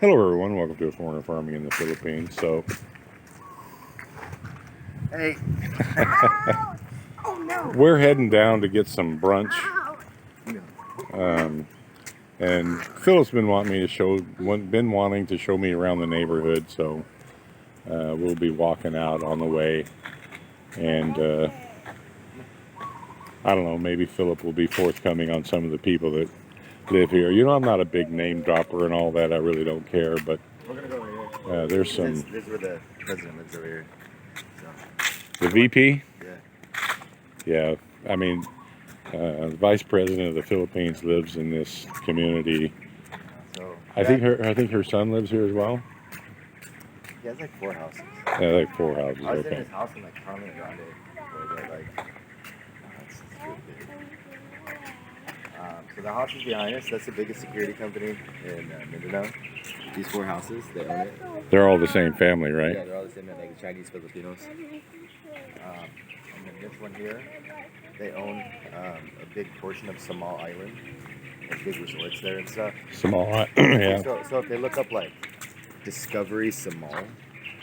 Hello everyone, welcome to a foreigner farming in the Philippines. So, Hey. Oh no. we're heading down to get some brunch. No. And Philip's been wanting to show me around the neighborhood. So we'll be walking out on the way, and I don't know, maybe Philip will be forthcoming on some of the people that live here. You know, I'm not a big name dropper and all that. I really don't care, but We're gonna go over here. there's some. This is where the president lives over here. So. The VP? Yeah. Yeah, I mean, the vice president of the Philippines lives in this community. So. I think her son lives here as well. He has like 4 houses. Yeah, like 4 houses. I was Okay. in his house in like Carmen Grande, where they're like, it's really big. So the house is behind us. That's the biggest security company in Mindanao. These 4 houses, they own it. They're all the same family, right? Yeah, they're all the same, like Chinese Filipinos. And then this one here, they own a big portion of Samal Island. There's big resorts there and stuff. Samal, yeah. So if they look up like Discovery Samal,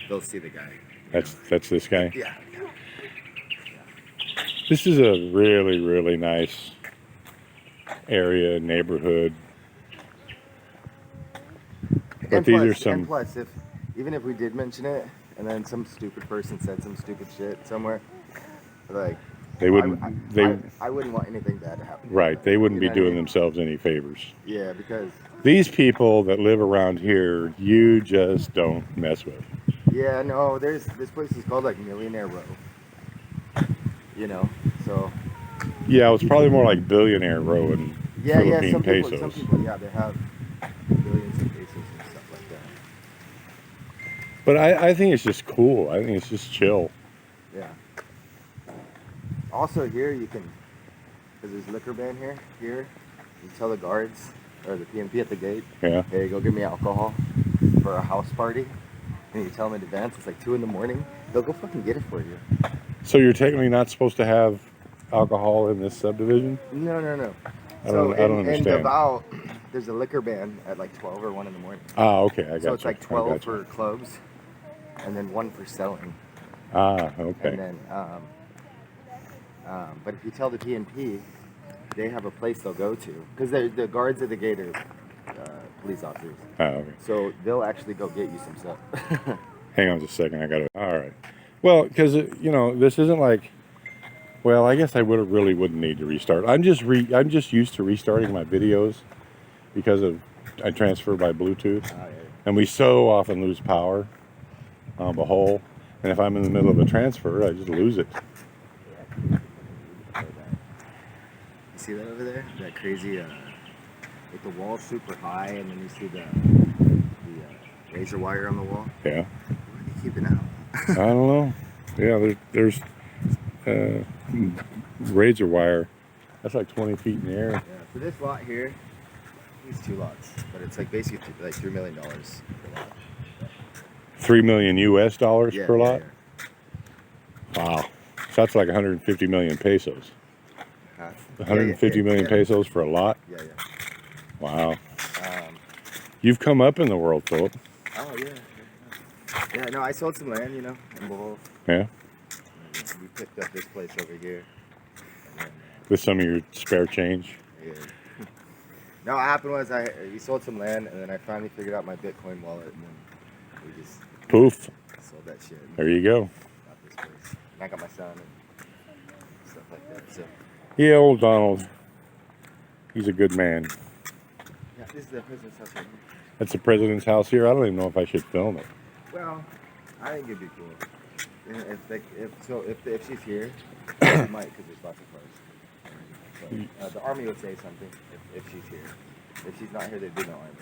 they'll see the guy. That's this guy. Yeah. This is a really, really nice area, neighborhood. But And these plus, are some. And plus, even if we did mention it, and then some stupid person said some stupid shit somewhere, like They wouldn't. I wouldn't want anything bad to happen. Right. They wouldn't be You know what I doing mean? themselves any favors. Yeah, because These people that live around here, you just don't mess with. yeah, no, this place is called like Millionaire Row. You know, so Yeah, it's probably more like Billionaire Row in Philippine some pesos. people, yeah, they have billions of pesos and stuff like that. But I think it's just cool. I think it's just chill. Yeah. Also here you can, because there's liquor ban here, you tell the guards or the PNP at the gate, Yeah. hey, go get me alcohol for a house party. And you tell them in advance, it's like 2 in the morning, they'll go fucking get it for you. So you're technically not supposed to have alcohol in this subdivision? No. I don't understand. In Davao, there's a liquor ban at like 12 or 1 in the morning. Ah, okay, I got you. So it's like I 12 got you. for clubs, and then 1 for selling. Ah, okay. And then, but if you tell the PNP, they have a place they'll go to, because the guards at the gate are police officers. Ah, okay. So they'll actually go get you some stuff. Hang on just a second. I got to. All right. Well, because you know, this isn't like. Well, I guess I wouldn't need to restart. I'm just used to restarting my videos because I transfer by Bluetooth, and we so often lose power on the whole. And if I'm in the middle of a transfer, I just lose it. You see that over there? That crazy, like the wall's super high, and then you see the razor wire on the wall. Yeah. Where are they keeping out? I don't know. Yeah, there's razor wire. That's like 20 feet in the air. Yeah, for this lot here, these 2 lots, but it's like basically like $3 million per lot. $3 million US Yeah, per lot. Yeah. Wow. So that's like 150 million pesos. 150 million pesos for a lot. Yeah. Wow. You've come up in the world, Philip. Oh yeah. Yeah, no, I sold some land, in Bohol. Yeah. And we picked up this place over here. And then, With some of your spare change. yeah. No, what happened was we sold some land, and then I finally figured out my Bitcoin wallet, and then we just Poof. sold that shit. And There you go. got this place. And I got my son and stuff like that. So Yeah, old Donald. He's a good man. yeah, this is the president's house right here. That's the president's house here. I don't even know if I should film it. Well, I think it'd be cool. If she's here, she might, because there's lots of cars. So, the army would say something if she's here. If she's not here, there'd be no army.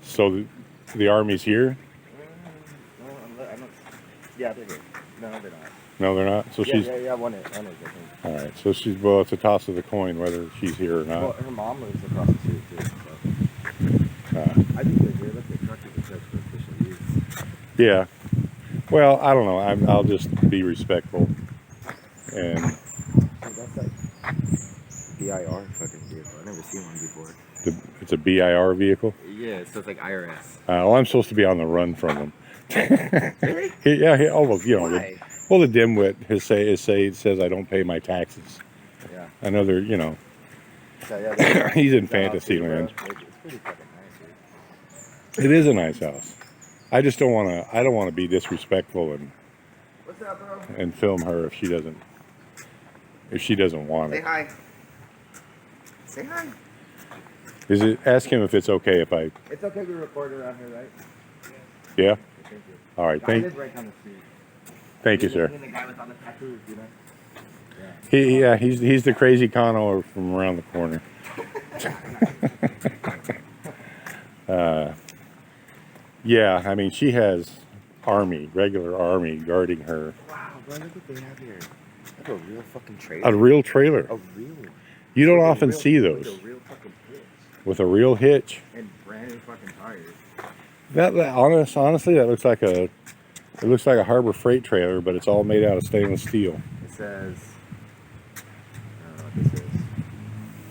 So the army's here? No, I don't. Yeah, they're here. No, they're not. No, they're not. So she's One is, I think. all right. So she's it's a toss of the coin whether she's here or Well, not. her mom lives across the street too. So. I think they're here. Look, the truck is a for official use. Yeah. Well, I don't know. I'll just be respectful. And That's like BIR fucking vehicle. I've never seen one before. It's a BIR vehicle. Yeah, so it's like IRS. Well, I'm supposed to be on the run from them. Really? Oh, well, you know, Why? the dimwit says I don't pay my taxes. Yeah. I know they're, you know, So, yeah, he's in the house fantasy here, bro. land. It's pretty fucking nice here. It is a nice house. I just don't want to. I don't want to be disrespectful What's up, bro? and film her if she doesn't want Say it. hi. Say hi. Is it? Ask him if it's okay if I. It's okay we record around here, right? Yeah. Thank you. All right. I Thank live right down the street. you, sir. And the guy with all the tattoos, you know? He's the crazy conno from around the corner. Yeah, I mean she has regular army guarding her. Wow, bro, look what they have here. Like a real fucking trailer. A real trailer. A real. You don't With a often real- see with those a real fucking hitch. with a real hitch. And brand new fucking tires. Honestly, that looks like a Harbor Freight trailer, but it's all made out of stainless steel. It says, I don't know what this is.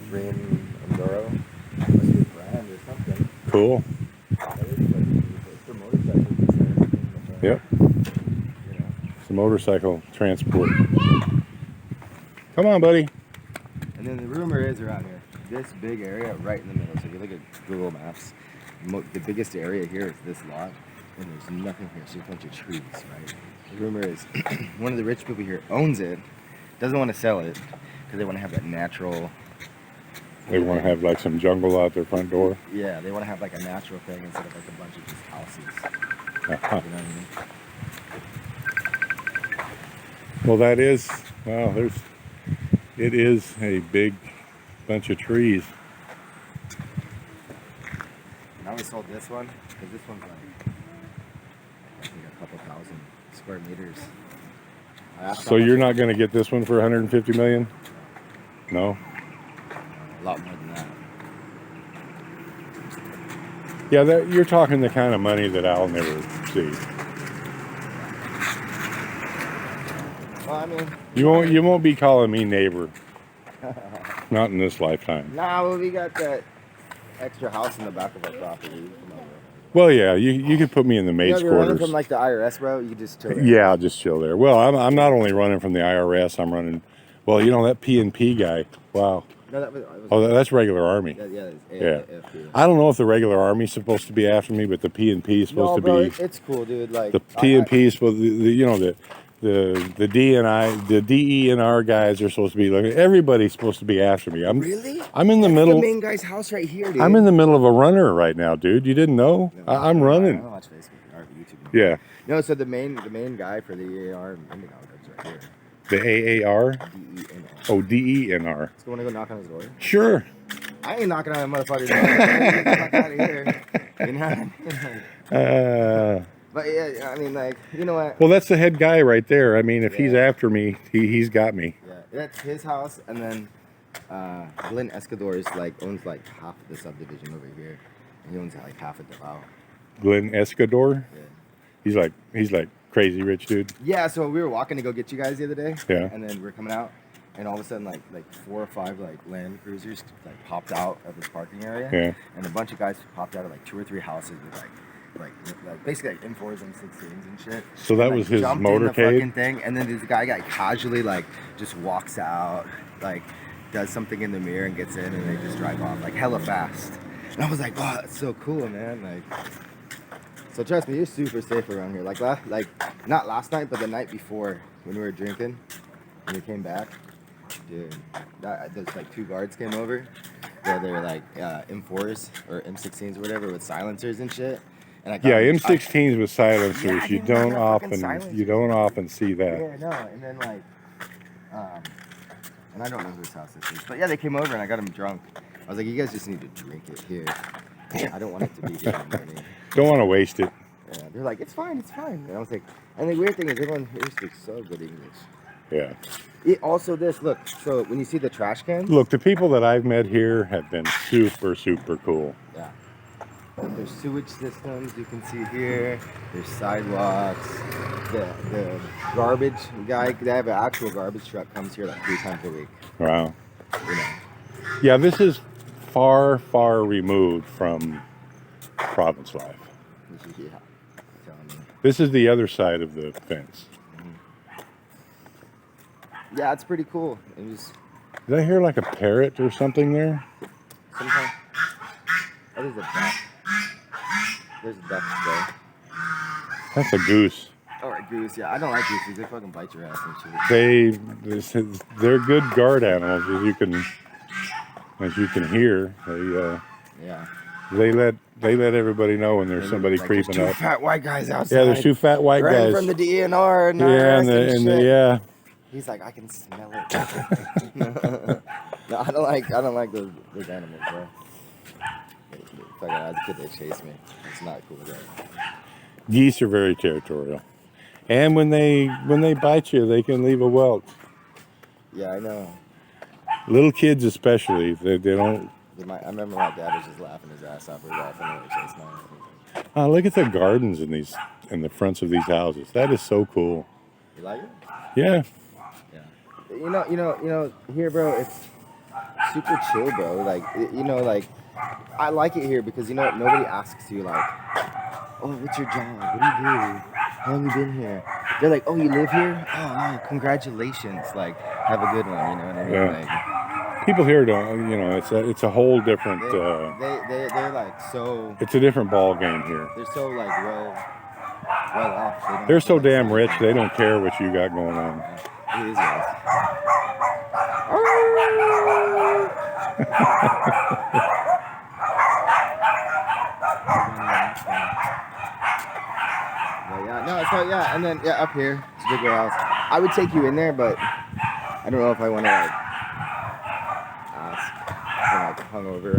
Dream Enduro. Must be a brand or something. Cool. That is like, it's for motorcycles. It's everything, Yep. You know. It's a motorcycle transport. Come on, buddy. And then the rumor is around here, this big area right in the middle. So if you look at Google Maps, the biggest area here is this lot, and there's nothing here. So a bunch of trees, right? The rumor is one of the rich people here owns it, doesn't want to sell it because they want to have that natural. They want to have like some jungle out their front door. Yeah, they want to have like a natural thing instead of like a bunch of just houses. Uh-huh. You know what I mean? Well, that is, well, it is a big bunch of trees. Now we sold this one because this one's like I think a couple thousand square meters. I asked So how much you're it- not going to get this one for 150 million? No? a lot more than that. Yeah, you're talking the kind of money that I'll never see. Well, I mean, You won't be calling me neighbor. Not in this lifetime. nah, well, we got that extra house in the back of our property. Come on, bro. Well, yeah, you could put me in the You maid's know, you're running quarters. from like the IRS, bro. You can just chill there. Yeah, I'll just chill there. Well, I'm not only running from the IRS. I'm running. Well, you know that P&P guy. Wow. No, that was. Oh, that's regular Army. Yeah. Yeah. I don't know if the regular Army's supposed to be after me, but the P&P is supposed No, to bro, be. it's cool, dude. Like The P&P is supposed. You know the DNI, the DENR guys are supposed to be looking. Everybody's supposed to be after me. Really? I'm in the That's middle. the main guy's house right here, dude. I'm in the middle of a runner right now, dude. You didn't know? No, I'm I running. don't watch Facebook or YouTube. Yeah. No, so the main guy for the EAR Indigo is right here. The AAR. DENR. Oh, DENR. So want to go knock on his door? Sure. I ain't knocking on that motherfucker's door. Get the fuck out of here. You know what I mean? But yeah, I mean, like, you know what? Well, that's the head guy right there. I mean, if he's Yeah. after me, he's got me. Yeah, that's his house, and then Glenn Escador is like owns like half of the subdivision over here. And he owns like half of Davao. Glenn Escador. Yeah. He's like crazy rich dude. Yeah, so we were walking to go get you guys the other day. Yeah. And then we are coming out, and all of a sudden, like 4 or 5 like Land Cruisers like popped out of this parking area. Yeah. And a bunch of guys popped out of like 2 or 3 houses with like basically like M4s and 16s and shit. So that And, was like, his jumped in the motorcade? fucking thing, and then this guy casually like just walks out, like does something in the mirror and gets in, and they just drive off like hella fast. And I was like, wow, that's so cool, man. Like, so trust me, you're super safe around here. Like not last night, but the night before when we were drinking, when we came back, dude, those like 2 guards came over. They're like M4s or M16s or whatever with silencers and shit. And I got Yeah, them- M16s with silencers. Yeah, you dude, don't they're fucking silencers. you don't often see that. Yeah, no, and then like, and I don't know whose house this is, but yeah, they came over and I got them drunk. I was like, you guys just need to drink it here. I don't want it to be here in the morning. Don't want to waste it. Yeah, they're like, it's fine. And I was like, and the weird thing is everyone here speaks so good English. Yeah. Also this, look, so when you see the trash cans, Look, the people that I've met here have been super, super cool. yeah. There's sewage systems you can see here. There's sidewalks. The garbage guy, they have an actual garbage truck comes here like 3 times a week. Wow. You know. Yeah, this is far, far removed from province life. Yeah, I'm telling you. This is the other side of the fence. Yeah, it's pretty cool. It was Did I hear like a parrot or something there? sometimes. Oh, there's a duck. There's a duck there. That's a goose. Oh, a goose. Yeah, I don't like gooses. They fucking bite your ass and shit. They're good guard animals, as you can hear. Yeah. They let everybody know when there's somebody Like, creeping there's up. two fat white guys outside. Yeah, there's two fat white running guys. from the DNR and yeah. He's like, I can smell it. No, I don't like those animals, bro. Fucking as a kid, they chase me. It's not cool, bro. Geese are very territorial, and when they bite you, they can leave a welt. Yeah, I know. Little kids especially, they don't. I remember my dad was just laughing his ass off. We were laughing at the chase mine. Oh, look at the gardens in the fronts of these houses. That is so cool. You like it? Yeah. Yeah. You know. Here, bro, it's super chill, bro. Like, like I like it here because nobody asks you like, oh, what's your job? What do you do? How long you been here? They're like, oh, you live here? Oh, congratulations. Like, have a good one. You know what I mean? Yeah. Like, People here don't. It's a whole different. they're like so. It's a different ball game here. They're so like well off. They're so damn rich. They don't care what you got going on. It is guys. Yeah, and then up here, it's a big warehouse. I would take you in there, but I don't know if I want to like ask. I'm like hungover.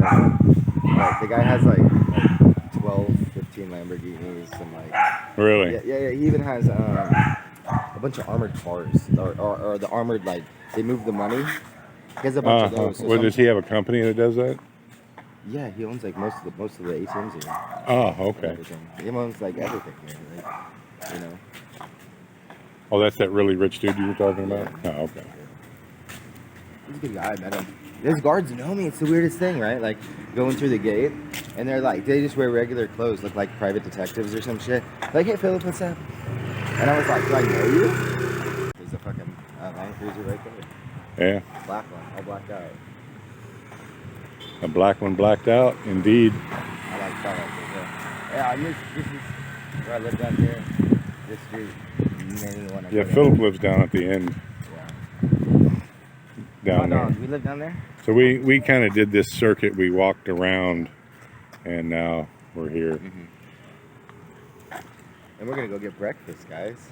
Like the guy has like 12, 15 Lamborghinis and like. Really? Yeah. He even has a bunch of armored cars, or the armored like they move the money. He has a bunch of those. So well, does he have a company that does that? Yeah, he owns like most of the ATMs here. Oh, okay. He owns like everything here, like, Oh, that's that really rich dude you were talking about? Yeah. Oh, okay. He's a good guy. I met him. Those guards know me. It's the weirdest thing, right? Like going through the gate, and they're like, they just wear regular clothes, look like private detectives or some shit. Like, hey, Phillip, what's up? And I was like, do I know you? There's a fucking Land Cruiser right there. Yeah. Black one, all blacked out. A black one blacked out, indeed. I like that right there. Yeah, this is where I live down here. This street. Yeah, Phillip lives down at the end. Yeah. Down there. We live down there? So we kind of did this circuit. We walked around, and now we're here. Mm-hmm. And we're going to go get breakfast, guys.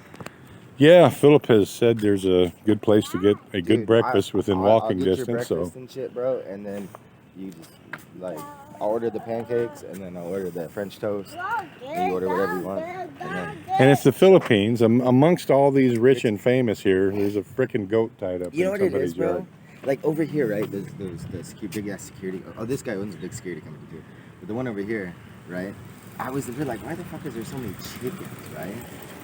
Yeah, Phillip has said there's a good place to get a good breakfast within walking I'll get distance. Your breakfast and shit, bro, and then you just like I'll order the pancakes and then I'll order the French toast. And you order whatever you want. And it's the Philippines. Amongst all these rich and famous here, there's a freaking goat tied up. You know in what it somebody's is, bro? yard. Like over here, right? There's the big ass security. Oh, this guy owns a big security company too. But the one over here, right? We're like, why the fuck is there so many chickens, right?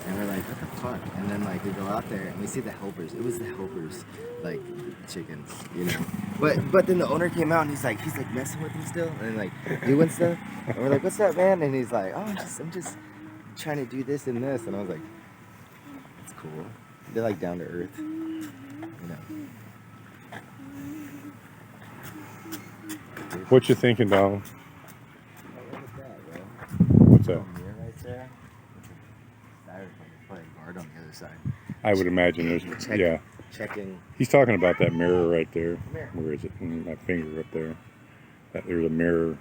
And we're like, what the fuck? And then like we go out there and we see the helpers. It was the helpers, like chickens, you know. But then the owner came out and he's like messing with them still and like doing stuff. And we're like, what's up, man? And he's like, oh, I'm just trying to do this and this. And I was like, that's cool. They're like down to earth, you know. What you thinking, Donald? Look at that, bro. What's that? Mirror right there. Probably a guard on the other side. I would imagine there's Checking. He's talking about that mirror right there. Mirror. Where is it? My finger up there. There's a mirror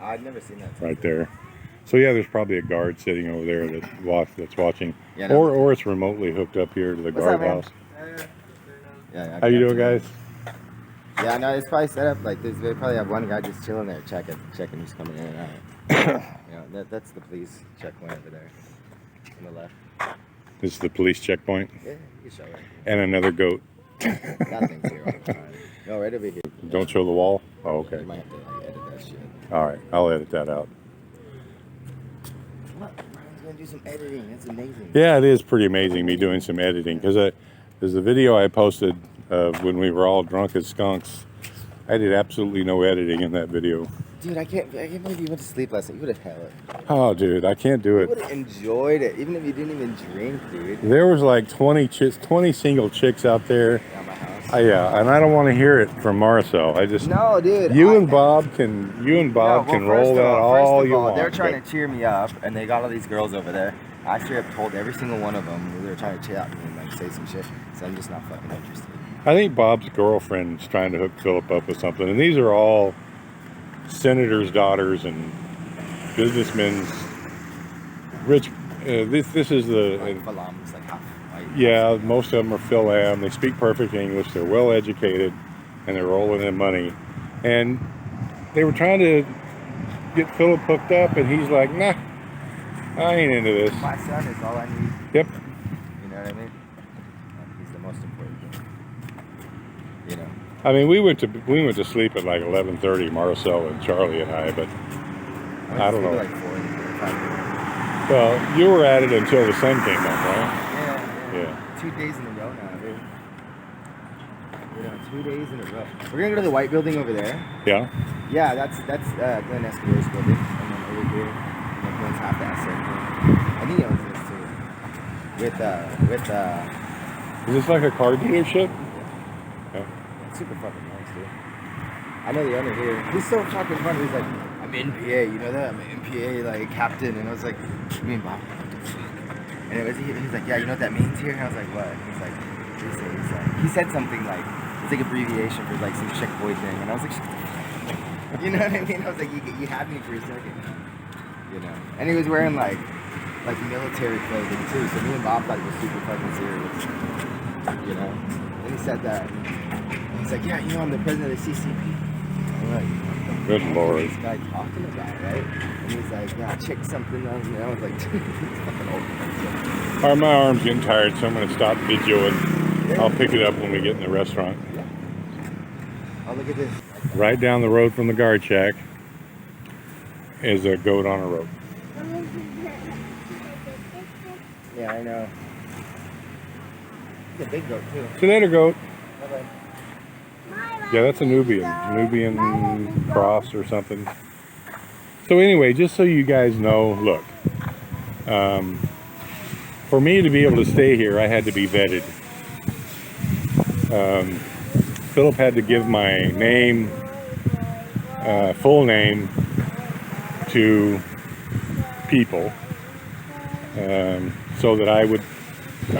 I've never seen that. right there. So yeah, there's probably a guard sitting over there that's watching, Yeah, no. or it's remotely hooked up here to the What's up, man? guardhouse. Yeah. How you doing, guys? Yeah, no, it's probably set up like this. They probably have one guy just chilling there, checking who's coming in and out. You know, that's the police checkpoint over there on the left. This is the police checkpoint, Yeah, you can show it. and another goat. That thing's here all the time. No, right over here. Don't show the wall. Oh, okay. You might have to like edit that shit. All right, I'll edit that out. What? Brian's gonna do some editing. That's amazing. Yeah, it is pretty amazing me doing some editing because there's a video I posted of when we were all drunk as skunks I did absolutely no editing in that video. Dude, I can't believe you went to sleep last night. You would have held it. Oh, dude, I can't do You it. would have enjoyed it, even if you didn't even drink, dude. There was like 20 chicks, 20 single chicks out there. At my house. Yeah, and I don't want to hear it from Marcel. I just No, dude. You and Bob can roll that all you want. They're trying to cheer me up, and they got all these girls over there. I straight up told every single one of them they were trying to chat me and like say some shit. So I'm just not fucking interested. I think Bob's girlfriend's trying to hook Phillip up with something, and these are all senators' daughters and businessmen's rich. This is the Like Phillip's, like half white. yeah. Most of them are Phil-Am. They speak perfect English. They're well educated, and they're rolling in money. And they were trying to get Phillip hooked up, and he's like, "Nah, I ain't into this." My son is all I need. Yep. You know what I mean? He's the most important thing. You know. I mean, we went to sleep at like 11:30, Marcel and Charlie and I, but I don't know. Like 4 or 5. Well, you were at it until the sun came up, right? Yeah. 2 days in a row now, dude. We're on 2 days in a row. We're gonna go to the white building over there. Yeah. Yeah, that's Glenn Escobar's building, and then over here, like owns half the asset. I think he owns this too. With Is this like a car dealership? Yeah. super fucking nice, dude. I know the owner here. He's so fucking fun. He's like, I'm NPA, you know that? I'm an NPA like captain, and I was like, me and Bob, what the fuck? And it was he's like, yeah, you know what that means here? And I was like, what? He's like, he said something like, it's like abbreviation for like some chick boy thing, and I was like, shut the fuck up. You know what I mean? I was like, you had me for a second, you know. And he was wearing like military clothing too, so me and Bob thought he was super fucking serious, you know. And he said that. He's like, yeah, you know, I'm the president of the CCP. I'm like, Good Lord. what's this guy talking about, right? And he's like, yeah, check something on me. I was like, dude, he's fucking old. All right, my arm's getting tired, so I'm going to stop videoing. I'll pick it up when we get in the restaurant. Yeah. Oh, look at this. Right down the road from the guard shack is a goat on a rope. Yeah, I know. It's a big goat, too. See you later, goat. Bye-bye. Yeah, that's a Nubian cross or something. So anyway, just so you guys know, look, for me to be able to stay here, I had to be vetted. Phillip had to give my name, full name, to people, so that I would. So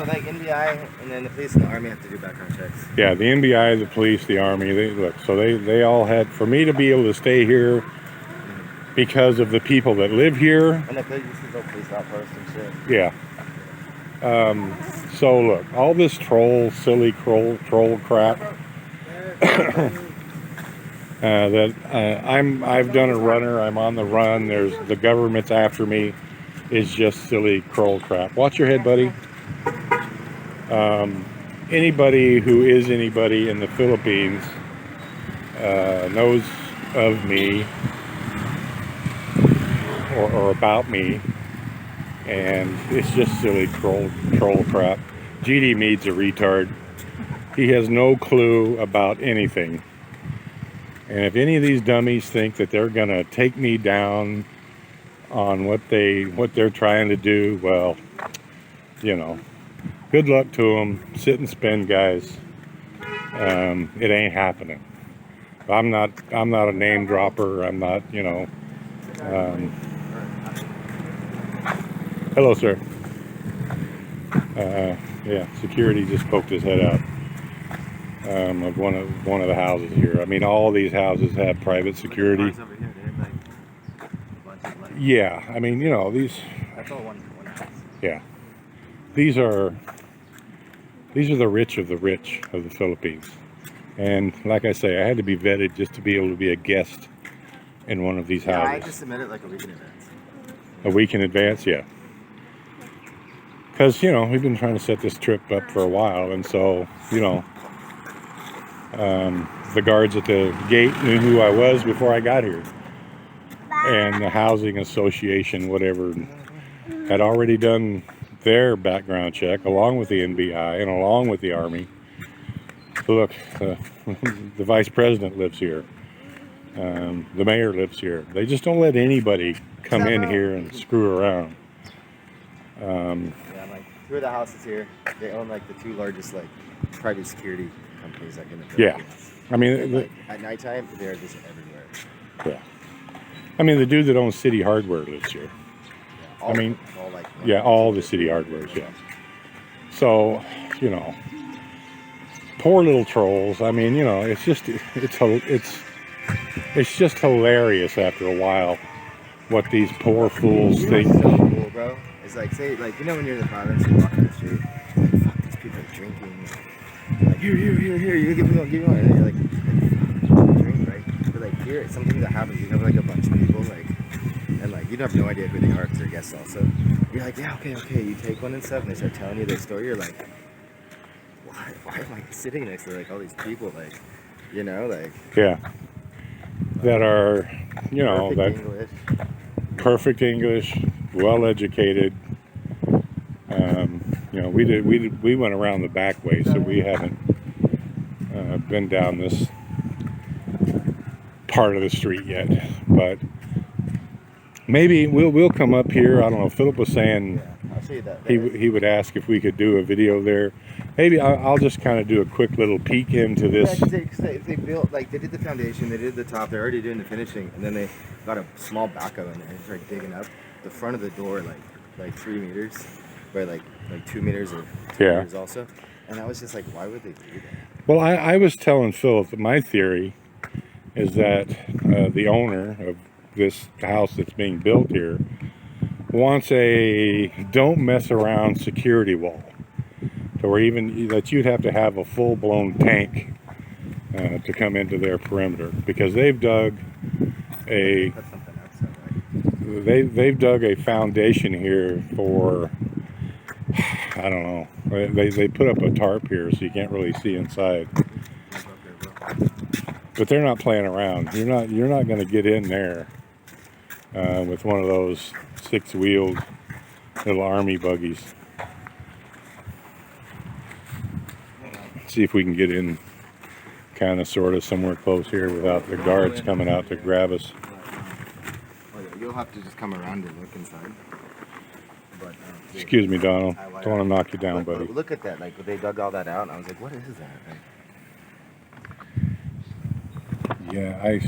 like NBI and then the police and the army have to do background checks. Yeah, the NBI, the police, the army, they all had, for me to be able to stay here because of the people that live here. And the police outpost and shit. Yeah. So look, all this silly troll crap that I've done a runner, I'm on the run, there's the government's after me, is just silly troll crap. Watch your head, buddy. Anybody who is anybody in the Philippines knows of me or about me, and it's just silly troll crap. GD Meade's a retard. He has no clue about anything. And if any of these dummies think that they're gonna take me down on what they're trying to do, well, you know, good luck to them. Sit and spin, guys. It ain't happening. I'm not a name dropper. I'm not, you know. Hello, sir. Yeah, security just poked his head out of one of the houses here. I mean, all these houses have private security. Yeah, I mean, you know, these. That's all one house. Yeah, these are the rich of the Philippines, and like I say, I had to be vetted just to be able to be a guest in one of these houses. Yeah, I just submitted like a week in advance. A week in advance, yeah. Because, you know, we've been trying to set this trip up for a while, and so, you know, the guards at the gate knew who I was before I got here. And the housing association, whatever, had already done their background check along with the NBI and along with the Army. Look, the vice president lives here. The mayor lives here. They just don't let anybody come in here and screw around. Yeah, like two of the houses here, they own like the two largest like private security companies like in the Philippines. Yeah, I mean, And, like, at nighttime, they're just everywhere. yeah. I mean, the dude that owns City Hardware lives here. Yeah, I mean, all like yeah, all the City Hardwares, yeah. So, you know, poor little trolls. I mean, you know, it's just hilarious after a while what these poor fools You know think. what's so cool, bro? It's like, say, like, you know when you're in the province, you walk down the street, like, fuck, these people are drinking. You're like, here, you give me one. And you're like drink, right? But like here, something that happens, you have like a bunch of people, like, and like, you have no idea who they are because they're guests also. You're like, yeah, okay, you take one and stuff, and they start telling you their story, you're like, why am I sitting next to like all these people, like, you know, like, Yeah, that are, you know, that English. perfect English, well educated. You know, we went around the back way, so we haven't been down this part of the street yet. But maybe we'll come up here. I don't know. Phillip was saying Yeah, I'll show you that. he would ask if we could do a video there. Maybe I'll just kind of do a quick little peek into this. Yeah, because they built, like, they did the foundation, they did the top, they're already doing the finishing, and then they got a small backhoe in there and started digging up the front of the door, like 3 meters, by like 2 meters or 2 Yeah. meters also. And I was just like, why would they do that? Well, I was telling Phillip that my theory is that the owner of this house that's being built here wants a don't mess around security wall, or even that you'd have to have a full-blown tank to come into their perimeter, because they've dug a Put something outside, right? they've dug a foundation here for, I don't know, they put up a tarp here so you can't really see inside, but they're not playing around. You're not going to get in there with one of those 6-wheeled little army buggies. See if we can get in kind of sort of somewhere close here without the guards coming out to grab us. Oh, yeah, you'll have to just come around and look inside. But, Excuse me, Donald. Don't want to knock you down, but buddy. look at that, like, they dug all that out, and I was like, what is that? Like, Yeah,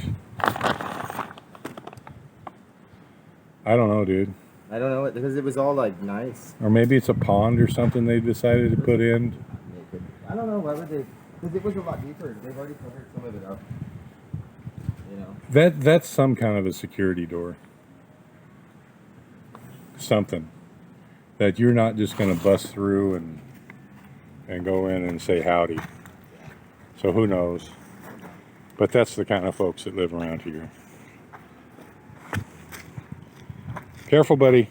I don't know, dude. I don't know, because it was all like nice. Or maybe it's a pond or something they decided to put in. I don't know, why would they? Because it was a lot deeper. They've already covered some of it up. You know? That's some kind of a security door. Something that you're not just going to bust through and go in and say howdy. So who knows? But that's the kind of folks that live around here. Careful, buddy.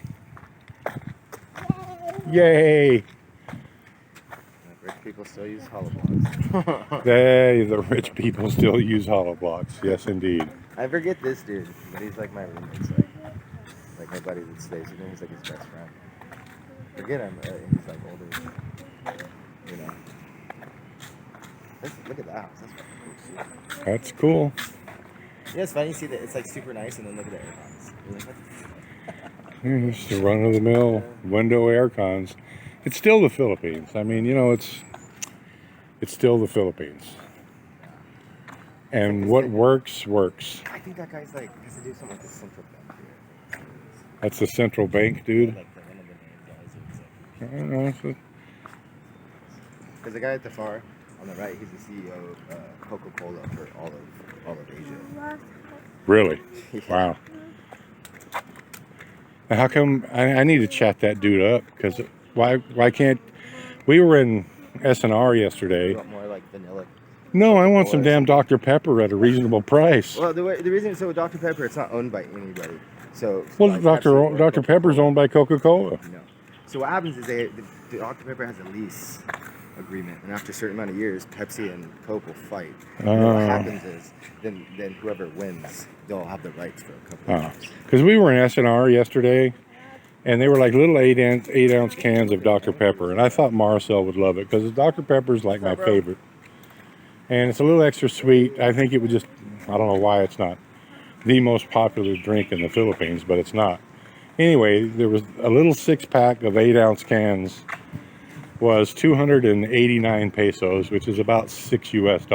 Yay! Rich people still use hollow blocks. The rich people still use hollow blocks. Yes, indeed. I forget this dude, but he's like my roommate. Like my buddy that stays with him. He's like his best friend. Forget him. He's like older. You know. Look at that house. That's fucking cool. That's cool. Yeah, it's funny. You see that it's like super nice, and then look at the air cons. You're like, what the fuck? It's the run-of-the-mill window air cons. It's still the Philippines. I mean, you know, it's still the Philippines. And what works, works. I think that guy's like has to do something with the central bank here. That's the central bank, dude. Like one of the main guys. I don't know. Because the guy at the far on the right, he's the CEO of Coca-Cola for all of Asia. Really? Yeah. Wow. Now, how come I need to chat that dude up? Because why can't we were in SNR yesterday? You want more like vanilla? No, I want some damn Dr. Pepper at a reasonable price. Well, the reason so Dr. Pepper, it's not owned by anybody. So Well, like, Dr. Pepper's owned by Coca-Cola. No. So what happens is the Dr. Pepper has a lease agreement, and after a certain amount of years, Pepsi and Coke will fight. And then what happens is then whoever wins, they'll have the rights for a couple of years. Because we were in SNR yesterday, and they were like little 8-ounce cans of Dr. Pepper, and I thought Marcel would love it because Dr. Pepper's like my favorite. and it's a little extra sweet. I think it would just, I don't know why it's not the most popular drink in the Philippines, but it's not. Anyway, there was a little 6-pack of 8-ounce cans, was 289 pesos, which is about $6 US.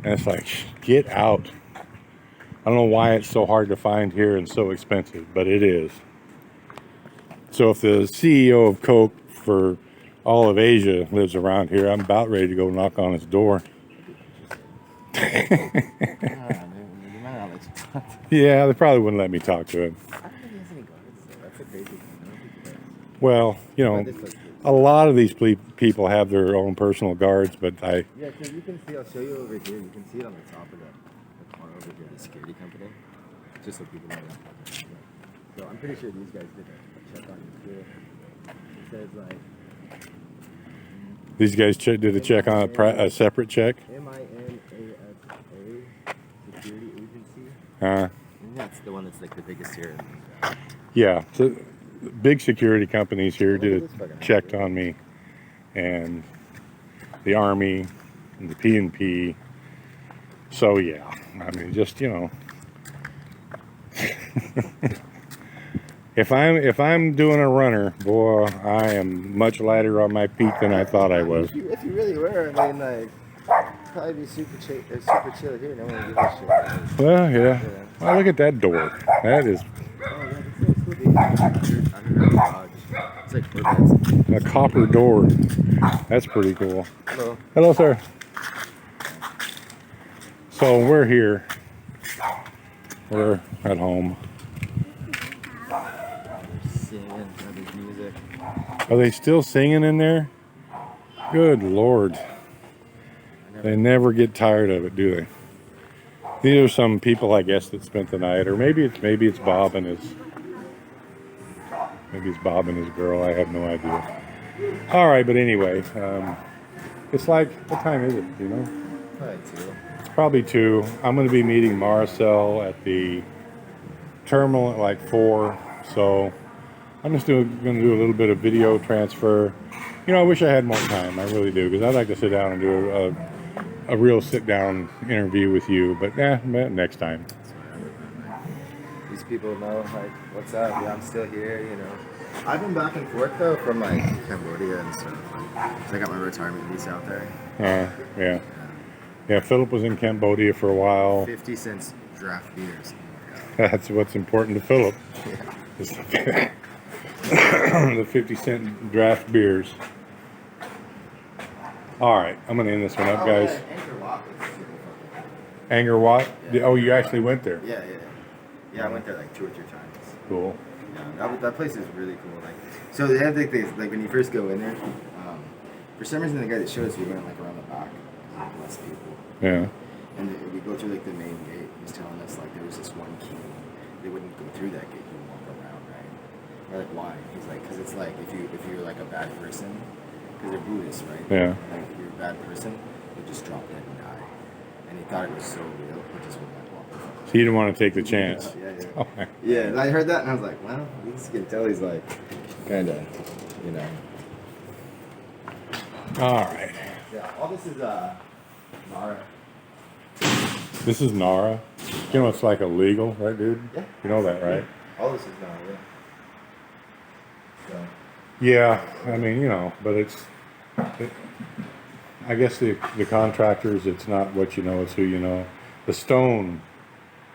And it's like, get out. I don't know why it's so hard to find here and so expensive, but it is. So if the CEO of Coke for all of Asia lives around here, I'm about ready to go knock on his door. Yeah, they probably wouldn't let me talk to him. Well, you know, a lot of these people have their own personal guards, but Yeah, because you can see, I'll show you over here, you can see it on the top of the car over here, the security company. Just so people know that. So I'm pretty sure these guys did a check on you too. It says like... These guys did a check on a separate check? MINASA Security Agency. And that's the one that's like the biggest here. Yeah, so big security companies here checked on me, and the Army, and the PNP. So yeah, I mean, just, you know, if I'm doing a runner, boy, I am much lighter on my feet than I thought I was. If you really were, I mean, like, probably be super chill here. No one would give a shit. Well, yeah. Well, look at that door. That is it's like Corvettes. a copper door. That's pretty cool. Hello. Hello, sir. So we're here. We're at home. Singing, there's music. Are they still singing in there? Good Lord. They never get tired of it, do they? These are some people, I guess, that spent the night, or maybe it's Bob and his girl. I have no idea. All right, but anyway, it's like, what time is it? Do you know? Probably 2. It's probably 2. I'm going to be meeting Marcel at the terminal at like 4. So I'm just going to do a little bit of video transfer. You know, I wish I had more time. I really do, because I'd like to sit down and do a real sit-down interview with you. But next time. These people know, like, what's up? Yeah, I'm still here, you know. I've been back and forth, though, from, like, Cambodia and stuff. So I got my retirement visa out there. Yeah. Yeah, Phillip was in Cambodia for a while. 50 cents draft beers. That's what's important to Phillip. Yeah. The 50-cent draft beers. All right, I'm going to end this one up, guys. Angkor Wat? Yeah. Oh, you actually went there? Yeah, I went there like 2 or 3 times. Cool. Yeah, that place is really cool. Like, so they have like when you first go in there, for some reason the guy that showed us, we went like around the back, like less people. Yeah. And we go through like the main gate. He's telling us like there was this one king. They wouldn't go through that gate. He would walk around, right? We're like, why? He's like, because it's like if you're like a bad person, because they're Buddhists, right? Yeah. Like if you're a bad person, you just drop dead and die. And he thought it was so real, he just wouldn't like walk around. So you didn't want to take the chance? Yeah. Oh, Yeah, and I heard that and I was like, well, you can tell he's like, kind of, you know. all right. Yeah, all this is Nara. This is Nara. You know it's like illegal, right, dude? Yeah. You know that, right? All this is Nara, yeah. So. Yeah, I mean, you know, but I guess the contractors, it's not what you know, it's who you know. The stone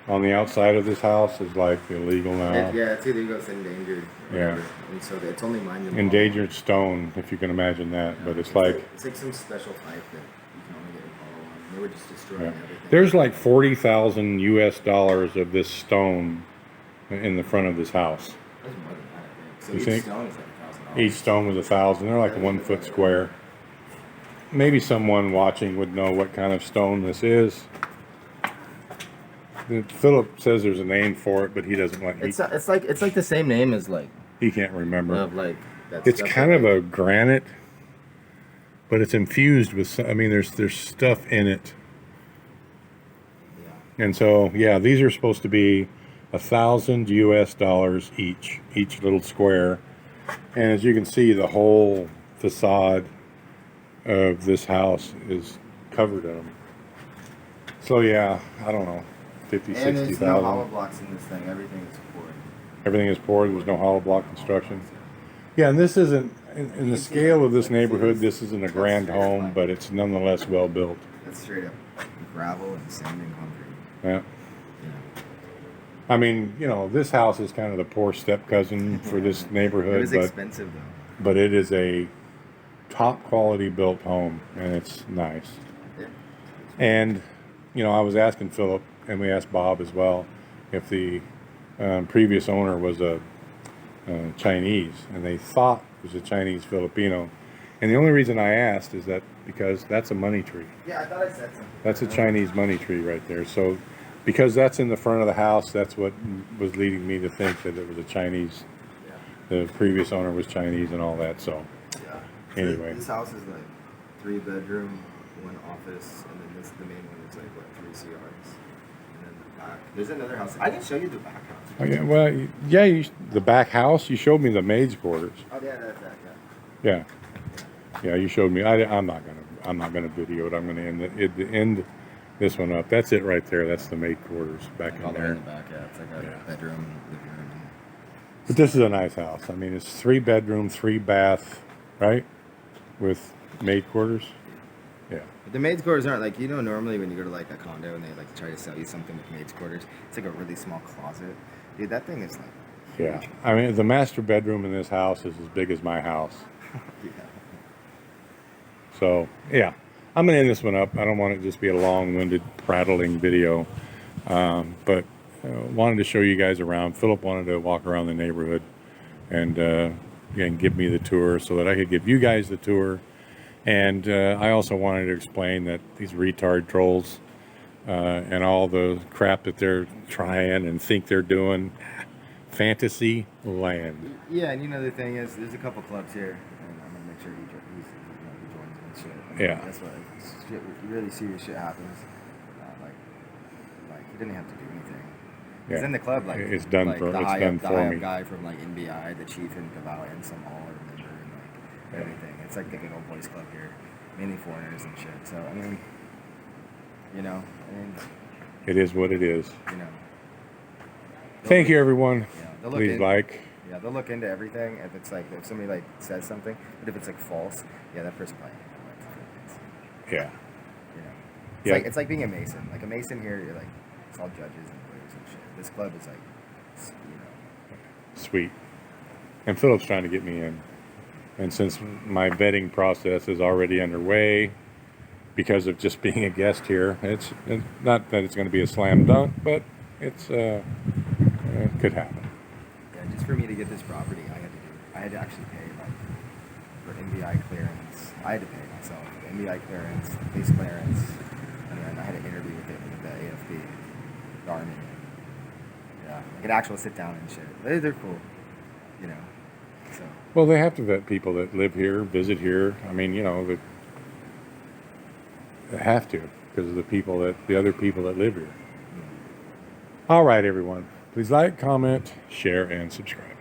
on the outside of this house is like illegal now. Yeah, it's illegal, it's endangered. Yeah. And so it's only mined in Endangered stone, if you can imagine that. Yeah, but it's like some special type that you can only get in Palo on. They were just destroying everything. There's like $40,000 US of this stone in the front of this house. That's more than that, I think. So You each think? stone is like $1,000. Each stone was $1,000. They're like 1 foot square. Maybe someone watching would know what kind of stone this is. Phillip says there's a name for it, but he doesn't like. It's like the same name as like. He can't remember. Of like. It's kind of a granite, but it's infused with. I mean, there's stuff in it. Yeah. And so, yeah, these are supposed to be $1,000 US each little square. And as you can see, the whole facade of this house is covered in them. So yeah, I don't know, 50, And there's 60,000. no hollow blocks in this thing. Everything is poured. Everything is poured. There's no hollow block construction. Yeah, and this isn't in the scale of this neighborhood. This isn't a grand home, but it's nonetheless well built. That's straight up gravel and sand and concrete. Yeah. Yeah. I mean, you know, this house is kind of the poor step cousin for this neighborhood, It was expensive though. but it is a top quality built home, and it's nice. Yeah. And you know, I was asking Philip, and we asked Bob as well, if the previous owner was a Chinese, and they thought it was a Chinese Filipino. And the only reason I asked is that because that's a money tree. Yeah, I thought I said something. That's a Chinese money tree right there. So because that's in the front of the house, that's what was leading me to think that it was a Chinese. Yeah. The previous owner was Chinese and all that. So Yeah. anyway, This house is like 3 bedroom, 1 office, and then the main one is like what, 3 CRs. And then the back. There's another house. I can show you the back house. oh, yeah, well, yeah, the back house. You showed me the maid's quarters. Oh yeah, that's that. Yeah, yeah, you showed me. I'm not gonna video it. I'm gonna end this one up. That's it right there. That's the maid quarters back Like in all the way there. in the back, yeah. It's like a bedroom, living room. But this is a nice house. I mean, it's 3 bedroom, 3 bath, right? With maid quarters. Yeah. But the maid's quarters aren't like, you know, normally when you go to like a condo and they like try to sell you something with maid's quarters, it's like a really small closet. Dude, that thing is like Yeah. I mean, the master bedroom in this house is as big as my house. yeah. So, yeah. I'm going to end this one up. I don't want it to just be a long-winded, prattling video. But wanted to show you guys around. Philip wanted to walk around the neighborhood and give me the tour so that I could give you guys the tour. And I also wanted to explain that these retard trolls and all the crap that they're trying and think they're doing, fantasy land. Yeah, and you know the thing is, there's a couple clubs here, and I'm gonna make sure he joins and shit. I mean, Yeah. That's what shit, really serious shit happens. Like he didn't have to do anything. He's Yeah. in the club, like It's done like for- the it's high done up, the for high me. up guy from like NBI, the chief in Davao and some all or member and like everything. It's like the good old boys club here, mainly foreigners and shit. So I mean, It is what it is. you know. Thank you, everyone. Yeah, they'll look Please in- like. Yeah, they'll look into everything. If it's like if somebody like says something, but if it's like false, yeah, that person probably ain't gonna like the Philippines. Yeah. You know, Yeah. it's like being a mason. Like a mason here, you're like it's all judges and lawyers and shit. This club is like, Sweet. And Philip's trying to get me in. And since my vetting process is already underway, because of just being a guest here, it's not that it's going to be a slam dunk, but it could happen. yeah, just for me to get this property, I had to actually pay like for NBI clearance. I had to pay myself NBI clearance, police clearance, and then I had an interview with the AFP, the Army. Yeah, like an actual sit down and shit. They're cool, you know. So Well, they have to vet people that live here, visit here. I mean, you know, they have to because of the other people that live here. All right, everyone. Please like, comment, share, and subscribe.